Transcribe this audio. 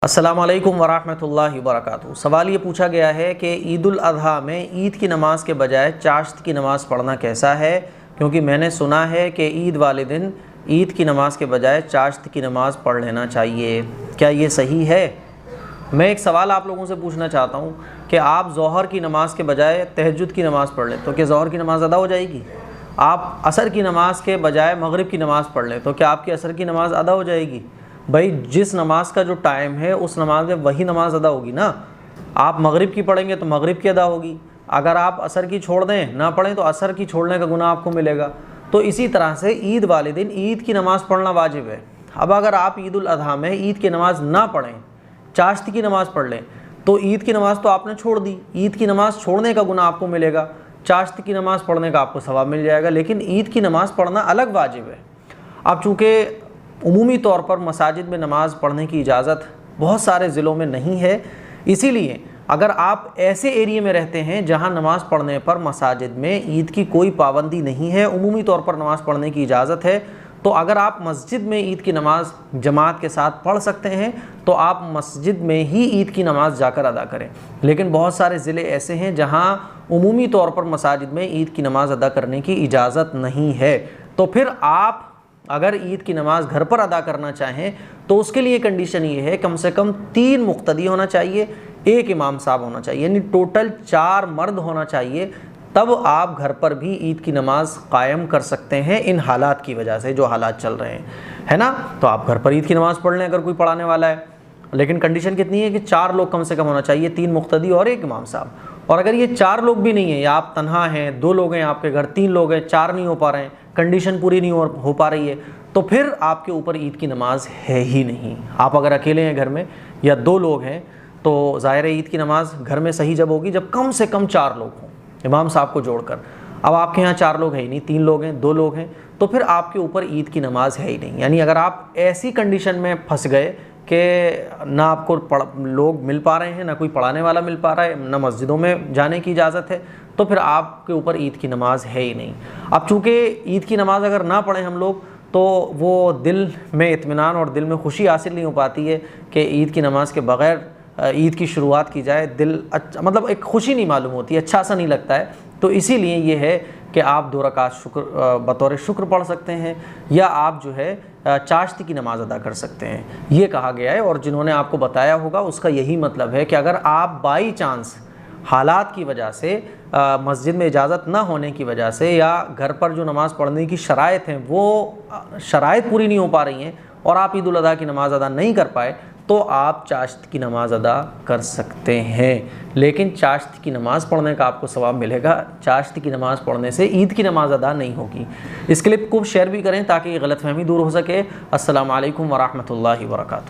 السلام علیکم ورحمۃ اللہ وبرکاتہ۔ سوال یہ پوچھا گیا ہے کہ عید الاضحیٰ میں عید کی نماز کے بجائے چاشت کی نماز پڑھنا کیسا ہے، کیونکہ میں نے سنا ہے کہ عید والے دن عید کی نماز کے بجائے چاشت کی نماز پڑھ لینا چاہیے، کیا یہ صحیح ہے؟ میں ایک سوال آپ لوگوں سے پوچھنا چاہتا ہوں کہ آپ ظہر کی نماز کے بجائے تہجد کی نماز پڑھ لیں تو کیا ظہر کی نماز ادا ہو جائے گی؟ آپ عصر کی نماز کے بجائے مغرب کی نماز پڑھ لیں تو کیا آپ کی عصر کی نماز ادا ہو جائے گی؟ بھائی جس نماز کا جو ٹائم ہے اس نماز میں وہی نماز ادا ہوگی نا۔ آپ مغرب کی پڑھیں گے تو مغرب کی ادا ہوگی، اگر آپ عصر کی چھوڑ دیں نہ پڑھیں تو عصر کی چھوڑنے کا گناہ آپ کو ملے گا۔ تو اسی طرح سے عید والے دن عید کی نماز پڑھنا واجب ہے۔ اب اگر آپ عید الاضحیٰ میں عید کی نماز نہ پڑھیں، چاشت کی نماز پڑھ لیں تو عید کی نماز تو آپ نے چھوڑ دی، عید کی نماز چھوڑنے کا گناہ آپ کو ملے گا، چاشت کی نماز پڑھنے کا آپ کو ثواب مل جائے گا، لیکن عید کی نماز پڑھنا الگ واجب ہے۔ اب چونکہ عمومی طور پر مساجد میں نماز پڑھنے کی اجازت بہت سارے ضلعوں میں نہیں ہے، اسی لیے اگر آپ ایسے ایریے میں رہتے ہیں جہاں نماز پڑھنے پر مساجد میں عید کی کوئی پابندی نہیں ہے، عمومی طور پر نماز پڑھنے کی اجازت ہے، تو اگر آپ مسجد میں عید کی نماز جماعت کے ساتھ پڑھ سکتے ہیں تو آپ مسجد میں ہی عید کی نماز جا کر ادا کریں۔ لیکن بہت سارے ضلع ایسے ہیں جہاں عمومی طور پر مساجد میں عید کی نماز ادا کرنے کی اجازت نہیں ہے، تو پھر آپ اگر عید کی نماز گھر پر ادا کرنا چاہیں تو اس کے لیے کنڈیشن یہ ہے کم سے کم 3 مقتدی ہونا چاہیے، 1 امام صاحب ہونا چاہیے، یعنی ٹوٹل 4 مرد ہونا چاہیے، تب آپ گھر پر بھی عید کی نماز قائم کر سکتے ہیں ان حالات کی وجہ سے جو حالات چل رہے ہیں، ہے نا؟ تو آپ گھر پر عید کی نماز پڑھ لیں اگر کوئی پڑھانے والا ہے، لیکن کنڈیشن کتنی ہے کہ 4 لوگ کم سے کم ہونا چاہیے، 3 مقتدی اور 1 امام صاحب۔ اور اگر یہ 4 لوگ بھی نہیں ہیں یا آپ تنہا ہیں، 2 لوگ ہیں آپ کے گھر، 3 لوگ ہیں، 4 نہیں ہو پا رہے ہیں، کنڈیشن پوری نہیں ہو پا رہی ہے، تو پھر آپ کے اوپر عید کی نماز ہے ہی نہیں۔ آپ اگر اکیلے ہیں گھر میں یا 2 لوگ ہیں تو ظاہر ہے عید کی نماز گھر میں صحیح جب ہوگی جب کم سے کم 4 لوگ ہوں امام صاحب کو جوڑ کر۔ اب آپ کے یہاں 4 لوگ ہیں ہی نہیں، 3 لوگ ہیں، 2 لوگ ہیں، تو پھر آپ کے اوپر عید کی نماز ہے ہی نہیں۔ یعنی اگر آپ ایسی کنڈیشن میں پھنس گئے کہ نہ آپ کو لوگ مل پا رہے ہیں، نہ کوئی پڑھانے والا مل پا رہا ہے، نہ مسجدوں میں جانے کی اجازت ہے، تو پھر آپ کے اوپر عید کی نماز ہے ہی نہیں۔ اب چونکہ عید کی نماز اگر نہ پڑھیں ہم لوگ تو وہ دل میں اطمینان اور دل میں خوشی حاصل نہیں ہو پاتی ہے کہ عید کی نماز کے بغیر عید کی شروعات کی جائے، دل مطلب ایک خوشی نہیں معلوم ہوتی ہے، اچھا سا نہیں لگتا ہے۔ تو اسی لیے یہ ہے کہ آپ 2 رکعت بطور شکر پڑھ سکتے ہیں یا آپ جو ہے چاشت کی نماز ادا کر سکتے ہیں، یہ کہا گیا ہے۔ اور جنہوں نے آپ کو بتایا ہوگا اس کا یہی مطلب ہے کہ اگر آپ بائی چانس حالات کی وجہ سے مسجد میں اجازت نہ ہونے کی وجہ سے یا گھر پر جو نماز پڑھنے کی شرائط ہیں وہ شرائط پوری نہیں ہو پا رہی ہیں اور آپ عید الاضحیٰ کی نماز ادا نہیں کر پائے تو آپ چاشت کی نماز ادا کر سکتے ہیں، لیکن چاشت کی نماز پڑھنے کا آپ کو ثواب ملے گا، چاشت کی نماز پڑھنے سے عید کی نماز ادا نہیں ہوگی۔ اس کلپ کو شیئر بھی کریں تاکہ یہ غلط فہمی دور ہو سکے۔ السلام علیکم ورحمۃ اللہ وبرکاتہ۔